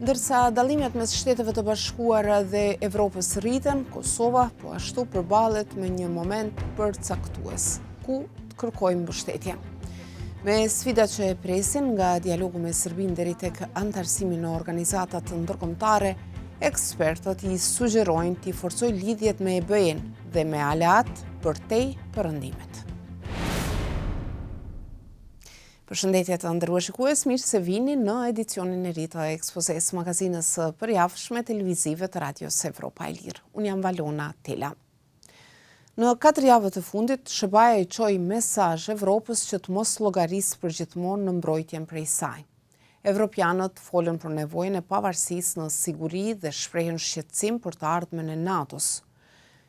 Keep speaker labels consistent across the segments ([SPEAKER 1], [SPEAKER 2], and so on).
[SPEAKER 1] Ndërsa dallimet mes Shteteve të Bashkuara dhe Evropës rriten, Kosova po ashtu përballet me një moment përcaktues, ku të kërkojë mbështetje. Me sfidat që e presin nga dialogu me Serbinë deri tek antarësimi në organizata të ndërkombëtare, ekspertët i sugjerojnë t'i forcojë lidhjet me EBE-n dhe me aleat përtej perëndimet. Përshëndetje të nderuar shikues, mirë se vini në edicionin e ri të ekspozes magazinës së përjavshme televizive të Radios Evropa e Lirë. Unë jam Valona Tela. Në 4 javët të fundit, SHBA-ja i çoi mesazh Evropës që të mos llogarisë përgjithmonë në mbrojtjen prej saj. Evropianët folën për nevojën e pavarësisë në siguri dhe shprehën shqetësim për të ardhmen e NATO-s.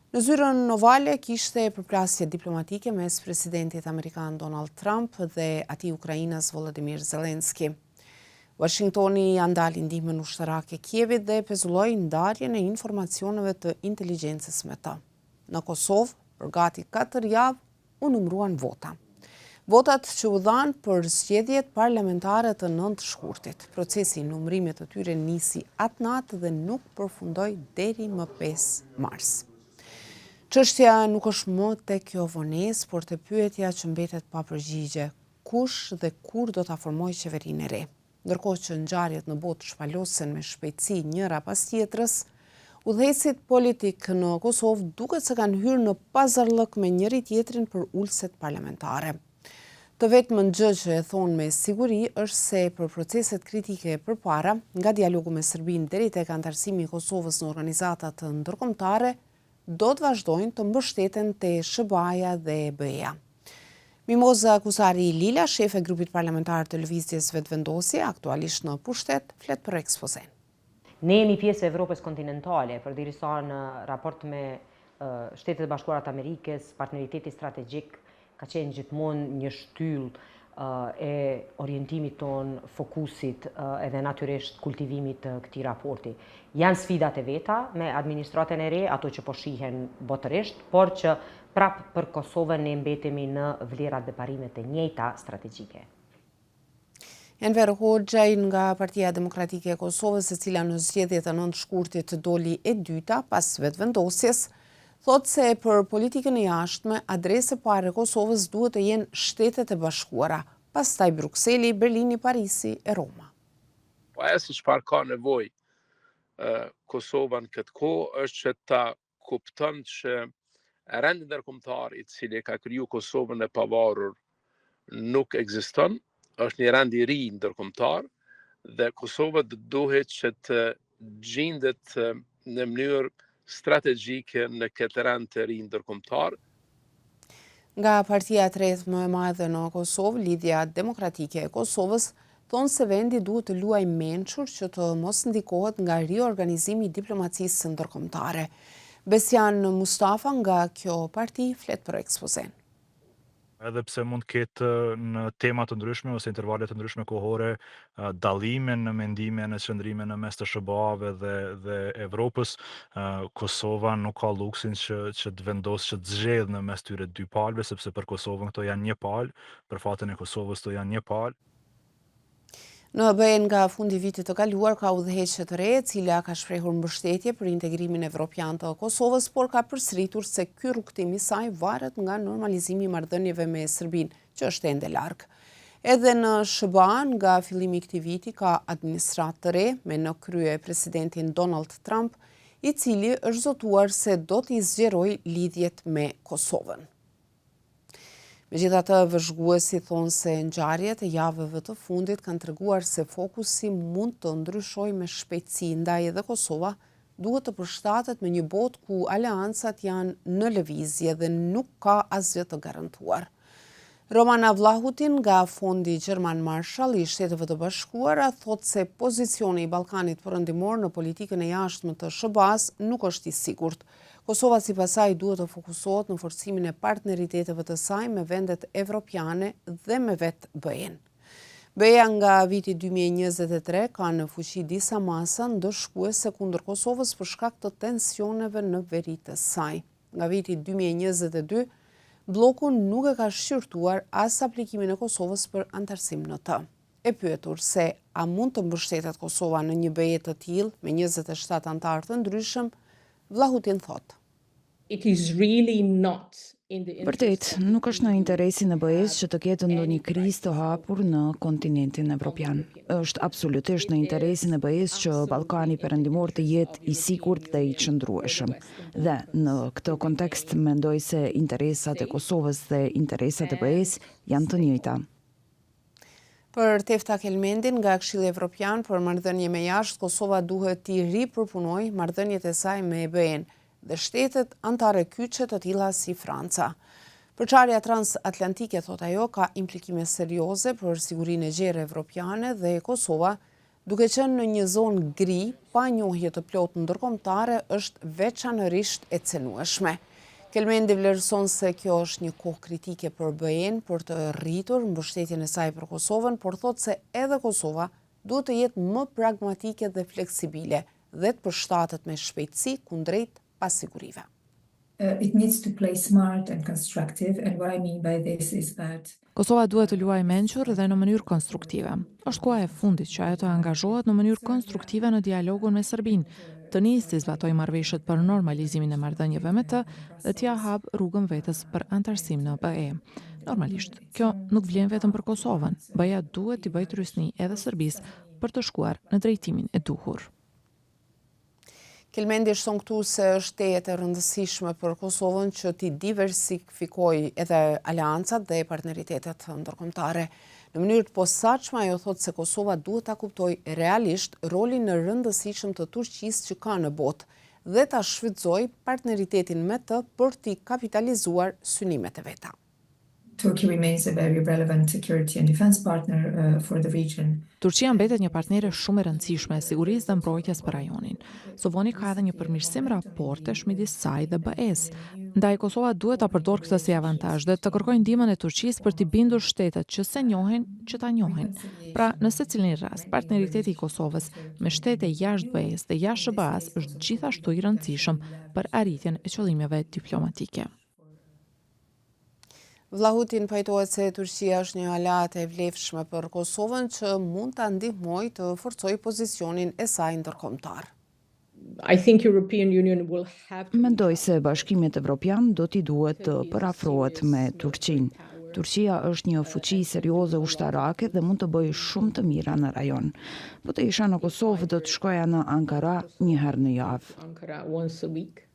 [SPEAKER 1] Në zyrën ovale kishte përplasje diplomatike mes presidentit amerikan Donald Trump dhe atij ukrainas Volodymyr Zelensky. Washingtoni ja ndali ndihmën ushtarake Kievit dhe pezulloi ndarjen e informacioneve të inteligjencës me të. Në Kosovë, për gati 4 javë, u numëruan vota. Votat që u dhanë për zgjedhjet parlamentare të 9 shkurtit. Procesi i numërimit të tyre nisi atë natë dhe nuk përfundoi deri më 5 mars. Çështja nuk është më tek kjo vonesë, por te pyetja që mbetet pa përgjigje: kush dhe kur do ta formojë qeverinë e re? Ndërkohë që ngjarjet në botë shpalosen me shpejtësi njëra pas tjetrës, udhëheqësit politik në Kosovë duket se kanë hyrë në pazarllëk me njëri tjetrin për ulset parlamentare. Të vetmën gjë që e thonë me siguri është se për proceset kritike përpara, nga dialogu me Serbinë deri tek antarësimi i Kosovës në organizata të ndërkombëtare, do të vazhdojnë të mbështeten te SHBA-ja dhe EBE-ja. Mimoza Kusari Lila, shef e grupit parlamentar të lëvizjes vetëvendosje, aktualisht në pushtet, flet për ekspozen.
[SPEAKER 2] Ne jemi pjesë e Evropës kontinentale, përderisa në raport me Shtetet e Bashkuara të Amerikës, partneriteti strategjik ka qenë gjithmonë një shtyllë e orientimit ton, fokusit edhe natyrisht kultivimit të këtij raporti. Janë sfidat e veta me administratën e re, ato që po shihen botërisht, por që prap për Kosovën ne mbetemi në vlerat dhe parimet e njëjta strategjike.
[SPEAKER 1] Enver Hoxha nga Partia Demokratike e Kosovës, e cila në zgjedhjet e 9 shkurtit doli e dyta pas vetëvendosjes, thotë se për politikën e jashtme, adresë e parë e Kosovës duhet të jenë Shtetet e Bashkuara, pastaj Brukseli, Berlini, Parisi e Roma.
[SPEAKER 3] Ajo se çfarë ka nevojë Kosova në këtë kohë është që ta kupton që rendi ndërkombëtar i cili ka kriju Kosovën e pavarur nuk ekziston, është një rend i ri ndërkombëtar dhe Kosova duhet që të gjendet në mënyrë strategjike në këtë rend të ri ndërkombëtar.
[SPEAKER 1] Nga partia e tretë më e madhe në Kosovë, Lidhja Demokratike e Kosovës, thonë se vendi duhet të luajë mençur që të mos ndikohet nga riorganizimi i diplomacisë ndërkombëtare. Besian Mustafa nga kjo parti flet për ekspozen.
[SPEAKER 4] Edhe pse mund të ketë në tema të ndryshme ose intervale të ndryshme kohore dallime në mendime në qëndrime në mes të SHBA-ve dhe Evropës, Kosova nuk ka luksin që të vendosë që të zgjedhë në mes tyre 2 palëve, sepse për Kosovën këto janë një palë, për fatin e Kosovës këto janë një palë.
[SPEAKER 1] Në EBE nga fundi vitit të kaluar ka udhëheqëse të re, e cila ka shprehur mbështetje për integrimin evropian të Kosovës, por ka përsëritur se ky rrugtim i saj varet nga normalizimi i marrëdhënieve me Serbinë, që është ende larg. Edhe në SHBA, nga fillimi i këtij viti ka administratë të re, me në krye presidentin Donald Trump, i cili është zotuar se do t'i zgjerojë lidhjet me Kosovën. Megjithatë, vëzhguesi thonë se ngjarjet e javëve të fundit kanë treguar se fokusi mund të ndryshojë me shpejtësi, ndaj edhe Kosova duhet të përshtatet me një botë ku aleancat janë në lëvizje dhe nuk ka asgjë të garantuar. Romana Vlahutin nga Fondi Gjerman Marshall i Shteteve të Bashkuara thotë se pozicioni i Ballkanit Perëndimor në politikën e jashtme të SHBA-s nuk është i sigurt. Kosova sipas saj duhet të fokusohet në forcimin e partneriteteve të saj me vendet evropiane dhe me vetë BE-n. BE-ja nga viti 2023 ka në fuqi disa masa ndëshkuese kundër Kosovës për shkak të tensioneve në veri të saj. Nga viti 2022, bloku nuk e ka shqyrtuar as aplikimin e Kosovës për antarësim në të. E pyetur se a mund të mbështetet Kosova në një BE të tillë me 27 anëtar të ndryshëm, Vlahutin thotë.
[SPEAKER 5] It is really not in the
[SPEAKER 6] Vërtet, nuk është në interesin e BE-s që të ketë ndonjë krizë të hapur në kontinentin evropian. Është absolutisht në interesin e BE-s që Ballkani Perëndimor të jetë i sigurt dhe i qëndrueshëm. Dhe në këtë kontekst mendoj se interesat e Kosovës dhe interesat e BE-s janë të njëjta.
[SPEAKER 1] Për Tefta Kelmendin nga Këshilli Evropian për marrëdhënie me jashtë, Kosova duhet të ripërpunojë marrëdhëniet e saj me BE-n dhe shtetet anëtare kyçe të tilla si Franca. Përçarja transatlantike, thot ajo, ka implikime serioze për sigurinë e gjerë evropiane dhe Kosova, duke qenë në një zonë gri, pa njohje të plotë ndërkombëtare, është veçanërisht e cenueshme. Kelmendi vlerëson se kjo është një kohë kritike për BE-n për të rritur mbështetjen e saj për Kosovën, por thot se edhe Kosova duhet të jetë më pragmatike dhe fleksibile dhe të përshtatet me shpejtësi kundrejt pasigurive.
[SPEAKER 7] It needs to play smart and constructive, and what I mean by this is that
[SPEAKER 8] Kosova duhet të luajë mençur dhe në mënyrë konstruktive. Është koha e fundit që ajo të angazhohet në mënyrë konstruktive në dialogun me Serbinë, të nisë të zbatoj marrëveshjet për normalizimin e marrëdhënieve me të dhe t'ia hap rrugën vetes për antarësim në BE. Normalisht, kjo nuk vlen vetëm për Kosovën. BE-ja duhet t'i bëjë trysni edhe Serbisë për të shkuar në drejtimin e duhur.
[SPEAKER 1] Kelmendi shton këtu se është tejet e rëndësishme për Kosovën që t'i diversifikojë edhe aleancat dhe partneritetet ndërkombëtare. Në mënyrë të posaçme, ajo thotë se Kosova duhet ta kuptojë realisht rolin e rëndësishëm të Turqisë që ka në botë dhe ta shfrytëzojë partneritetin me të për t'i kapitalizuar synimet e veta.
[SPEAKER 7] Turkey remains a very relevant security and defense partner for the region.
[SPEAKER 8] Turqia mbetet një partnere shumë e rëndësishme e sigurisë dhe mbrojtjes për rajonin. Sovoni ka edhe një përmirësim raportesh midis saj dhe BE-s. Ndaj Kosova duhet ta përdorë këtë si avantazh dhe të kërkojë ndihmën e Turqisë për t'i bindur shtetet që se njohin, që ta njohin. Pra, në secilin rast, partneriteti i Kosovës me shtete jashtë BE-s dhe jashtë SBA-s është gjithashtu i rëndësishëm për arritjen e qëllimeve diplomatike.
[SPEAKER 1] Vlahutin pajtohet se Turqia është një aleate e vlefshme për Kosovën që mund ta ndihmojë të forcojë pozicionin e saj ndërkombëtar.
[SPEAKER 5] I think European Union will have to
[SPEAKER 6] Mendoj se Bashkimit Evropian do t'i duhet të përafrohet me Turqinë. Turqia është një fuqi serioze ushtarake dhe mund të bëjë shumë të mira në rajon. Po të isha në Kosovë do të shkoja në Ankara një herë në javë.
[SPEAKER 5] Ankara once a week.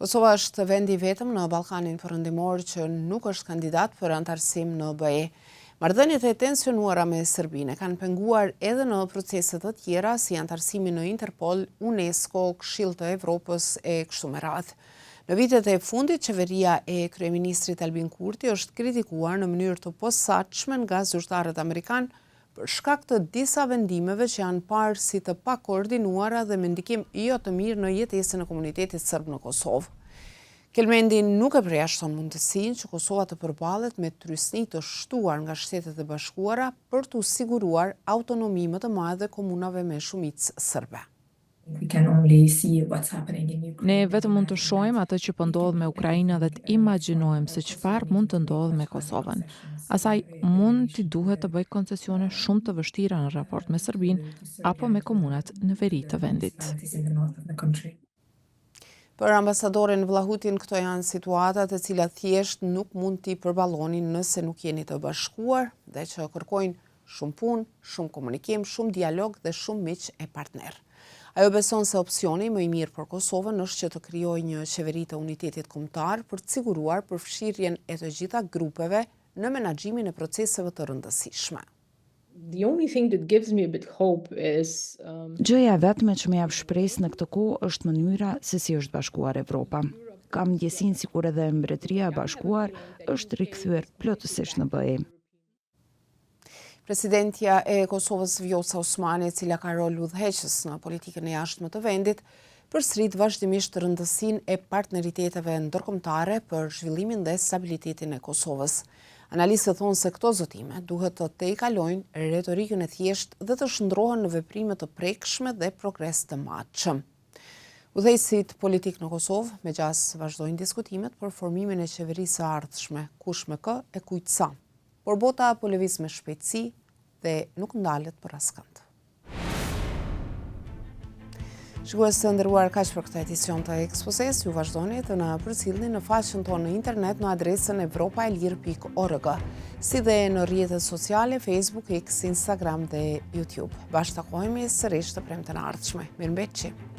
[SPEAKER 1] Kosova është vendi vetëm në Ballkanin Perëndimor që nuk është kandidat për antarësim në BE. Marrëdhëniet e tensionuara me Serbinë kanë penguar edhe në procese të tjera si antarësimi në Interpol, UNESCO, Këshill të Evropës e kështu me radhë. Në vitet e fundit, qeveria e kryeministrit Albin Kurti është kritikuar në mënyrë të posaçme nga zyrtarët amerikanë për shkak të disa vendimeve që janë parë si të pakoordinuara dhe me ndikim jo të mirë në jetesën e komunitetit serb në Kosovë. Kelmendi nuk e përjashton mundësinë që Kosova të përballet me trysni të shtuar nga Shtetet e Bashkuara për t'u siguruar autonomi më të madhe komunave me shumicë serbe.
[SPEAKER 7] We can only see what's happening in Ukraine.
[SPEAKER 8] Ne vetëm mund të shohim atë që po ndodh me Ukrainën dhe të imagjinojmë se çfarë mund të ndodhë me Kosovën. Asaj mund t'i duhet të bëjë koncesione shumë të vështira në raport me Serbinë apo me komunat në veri të vendit.
[SPEAKER 7] In the north of the country.
[SPEAKER 1] Për ambasadorin Vlahutin, këto janë situatat e cilat thjesht nuk mund t'i përballonin nëse nuk jeni të bashkuar dhe që kërkojnë shumë punë, shumë komunikim, shumë dialog dhe shumë miq e partner. Ajo beson se opsioni më i mirë për Kosovën është që të krijojë një qeveri të unitetit kombëtar për të siguruar përfshirjen e të gjitha grupeve në menaxhimin e proceseve të rëndësishme.
[SPEAKER 5] The only thing that gives me a bit hope is
[SPEAKER 6] Gjëja vetme që më jap shpresë në këtë kohë është mënyra se si është bashkuar Evropa. Kam ndjesinë sikur edhe Mbretëria e Bashkuar është rikthyer plotësisht në BE.
[SPEAKER 1] Presidentja e Kosovës Vjosa Osmani, e cila ka rol udhëheqës në politikën e jashtme të vendit, përsërit vazhdimisht rëndësinë e partneriteteve ndërkombëtare për zhvillimin dhe stabilitetin e Kosovës. Analistët thonë se këto zotime duhet të tejkalojnë retorikën e thjeshtë dhe të shndrohen në veprime të prekshme dhe progres të matshëm. Udhëheqësit politik në Kosovë me gjas vazhdojnë diskutimet për formimin e qeverisë së ardhshme, kush me kë e kujt sa. Por bota po lëviz me shpejtësi dhe nuk ndalet për askënd. Shikues të nderuar, kaq për këtë edicion të ekspozes, ju vazhdoni të na përcjellni në faqen tonë në internet në adresën evropaelir.org, si dhe në rrjetet sociale Facebook, X, Instagram dhe YouTube. Bashkë takohemi sërish të premten e ardhshme. Mirëmbëjtje.